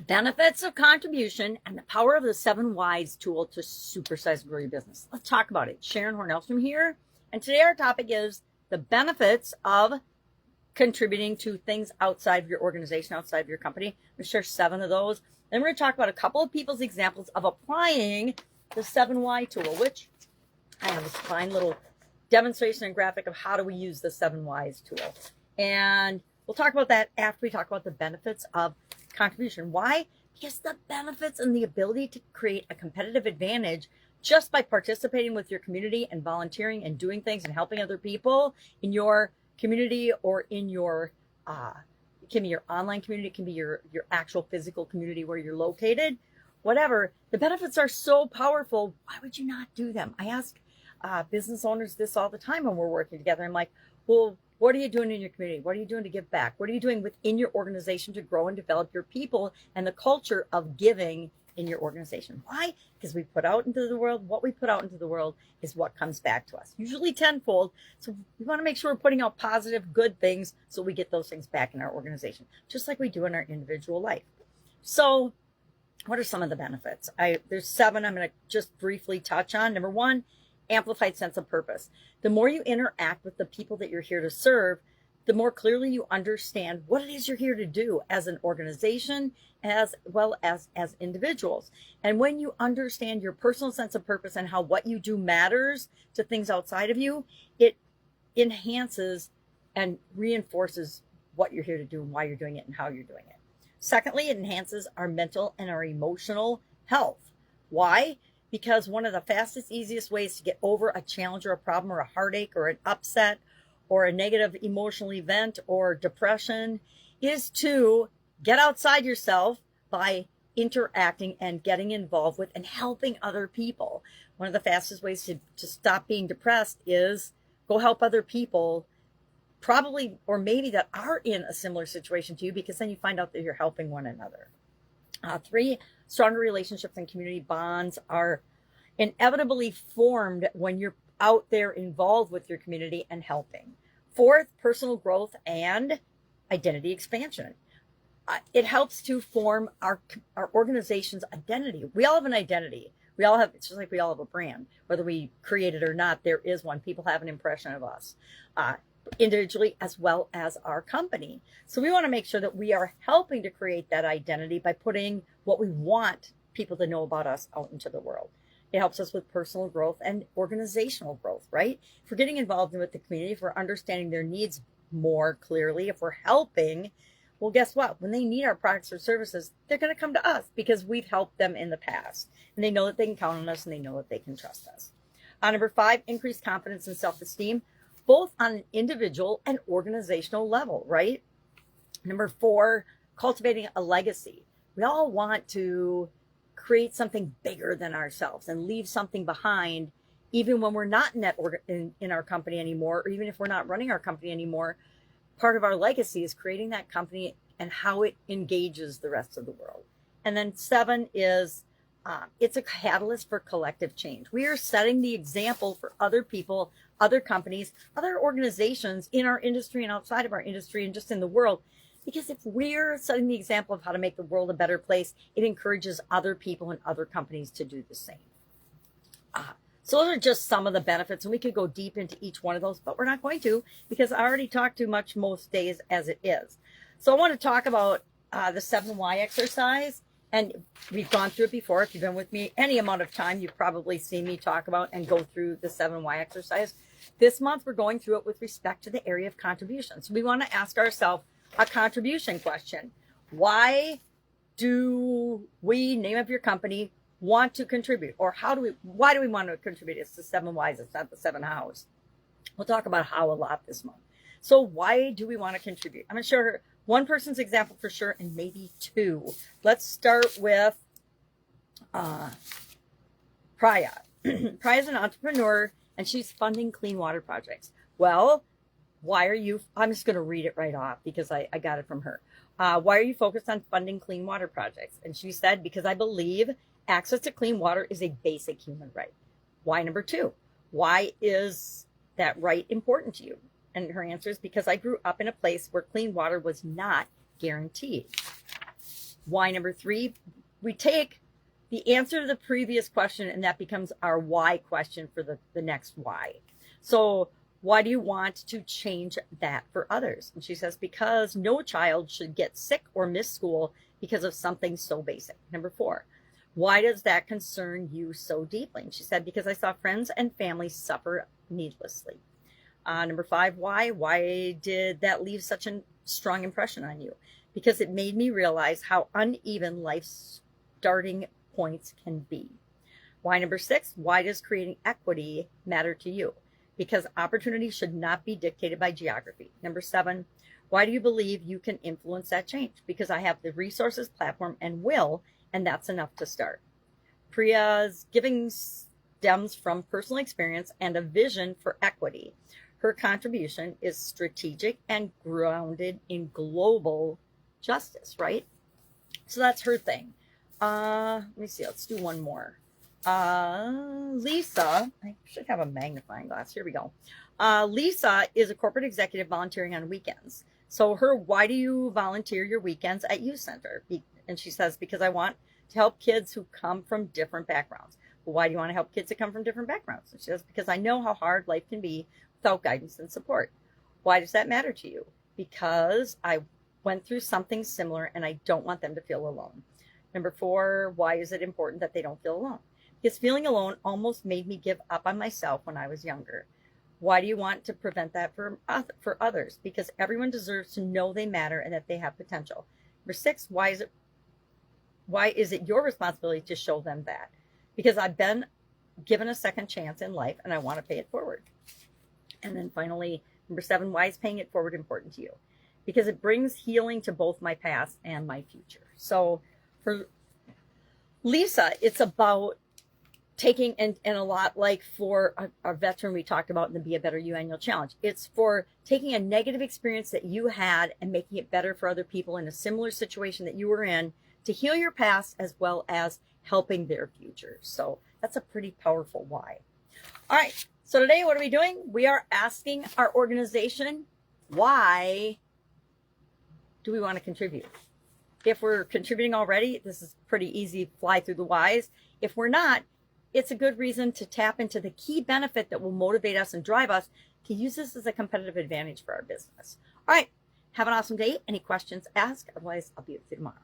Benefits of contribution and the power of the 7 Whys tool to supersize and grow your business. Let's talk about it. Sharon Horne-Ellstrom here. And today our topic is the benefits of contributing to things outside of your organization, outside of your company. I'm going to share 7 of those. Then we're going to talk about a couple of people's examples of applying the 7 Why tool, which I have this fine little demonstration and graphic of how do we use the 7 Whys tool. And we'll talk about that after we talk about the benefits of contribution. Why? Because the benefits and the ability to create a competitive advantage just by participating with your community and volunteering and doing things and helping other people in your community or in your it can be your online community, it can be your actual physical community where you're located, whatever. The benefits are so powerful. Why would you not do them? I ask business owners this all the time when we're working together. I'm like, well, what are you doing in your community? What are you doing to give back? What are you doing within your organization to grow and develop your people and the culture of giving in your organization? Why? Because we put out into the world, what we put out into the world is what comes back to us, usually tenfold. So we want to make sure we're putting out positive, good things so we get those things back in our organization, just like we do in our individual life. So what are some of the benefits? There's 7 I'm going to just briefly touch on. Number 1, amplified sense of purpose. The more you interact with the people that you're here to serve, the more clearly you understand what it is you're here to do as an organization, as well as individuals. And when you understand your personal sense of purpose and how what you do matters to things outside of you, it enhances and reinforces what you're here to do and why you're doing it and how you're doing it. Secondly, it enhances our mental and our emotional health. Why? Because one of the fastest, easiest ways to get over a challenge or a problem or a heartache or an upset or a negative emotional event or depression is to get outside yourself by interacting and getting involved with and helping other people. One of the fastest ways to stop being depressed is go help other people, probably or maybe that are in a similar situation to you, because then you find out that you're helping one another. 3, stronger relationships and community bonds are inevitably formed when you're out there involved with your community and helping. 4th, personal growth and identity expansion. It helps to form our organization's identity. We all have an identity. We all have, it's just like we all have a brand. Whether we create it or not, there is one. People have an impression of us. Individually as well as our company. So we want to make sure that we are helping to create that identity by putting what we want people to know about us out into the world. It helps us with personal growth and organizational growth, right? If we're getting involved with the community, if we're understanding their needs more clearly, if we're helping, well, guess what? When they need our products or services, they're going to come to us because we've helped them in the past. And they know that they can count on us and they know that they can trust us. Number 5, increased confidence and self-esteem, both on an individual and organizational level, right? Number 4, cultivating a legacy. We all want to create something bigger than ourselves and leave something behind, even when we're not in our company anymore, or even if we're not running our company anymore. Part of our legacy is creating that company and how it engages the rest of the world. And then 7 is it's a catalyst for collective change. We are setting the example for other people, other companies, other organizations in our industry and outside of our industry and just in the world. Because if we're setting the example of how to make the world a better place, it encourages other people and other companies to do the same. So those are just some of the benefits, and we could go deep into each one of those, but we're not going to because I already talk too much most days as it is. So I want to talk about the 7 Why exercise. And we've gone through it before. If you've been with me any amount of time, you've probably seen me talk about and go through the 7 Why exercise. This month, we're going through it with respect to the area of contribution. So we want to ask ourselves a contribution question. Why do we, name of your company, want to contribute? Or why do we want to contribute? It's the 7 Whys. It's not the 7 Hows. We'll talk about how a lot this month. So why do we want to contribute? I'm going to share one person's example for sure, and maybe 2. Let's start with Priya. Priya is an entrepreneur, and she's funding clean water projects. Well, I'm just going to read it right off because I got it from her. Why are you focused on funding clean water projects? And she said, because I believe access to clean water is a basic human right. Why number 2? Why is that right important to you? And her answer is because I grew up in a place where clean water was not guaranteed. Why number 3, we take the answer to the previous question and that becomes our why question for the next why. So why do you want to change that for others? And she says, because no child should get sick or miss school because of something so basic. Number 4, why does that concern you so deeply? And she said, because I saw friends and family suffer needlessly. Number 5, why? Why did that leave such a strong impression on you? Because it made me realize how uneven life's starting points can be. Why number 6, why does creating equity matter to you? Because opportunity should not be dictated by geography. Number 7, why do you believe you can influence that change? Because I have the resources, platform, and will, and that's enough to start. Priya's giving stems from personal experience and a vision for equity. Her contribution is strategic and grounded in global justice, right? So that's her thing. Let me see. Let's do one more. Lisa, I should have a magnifying glass. Here we go. Lisa is a corporate executive volunteering on weekends. So her, why do you volunteer your weekends at youth center? And she says, because I want to help kids who come from different backgrounds. Well, why do you want to help kids that come from different backgrounds? And she says, because I know how hard life can be without guidance and support. Why does that matter to you? Because I went through something similar and I don't want them to feel alone. Number 4, why is it important that they don't feel alone? Because feeling alone almost made me give up on myself when I was younger. Why do you want to prevent that for others? Because everyone deserves to know they matter and that they have potential. Number 6, why is it your responsibility to show them that? Because I've been given a second chance in life and I want to pay it forward. And then finally, number 7, why is paying it forward important to you? Because it brings healing to both my past and my future. So for Lisa, it's about taking, and a lot like for our veteran we talked about in the Be a Better You annual challenge, it's for taking a negative experience that you had and making it better for other people in a similar situation that you were in to heal your past as well as helping their future. So that's a pretty powerful why. All right. So today, what are we doing? We are asking our organization, why do we want to contribute? If we're contributing already, this is pretty easy, fly through the whys. If we're not, it's a good reason to tap into the key benefit that will motivate us and drive us to use this as a competitive advantage for our business. All right. Have an awesome day. Any questions, ask. Otherwise, I'll be with you tomorrow.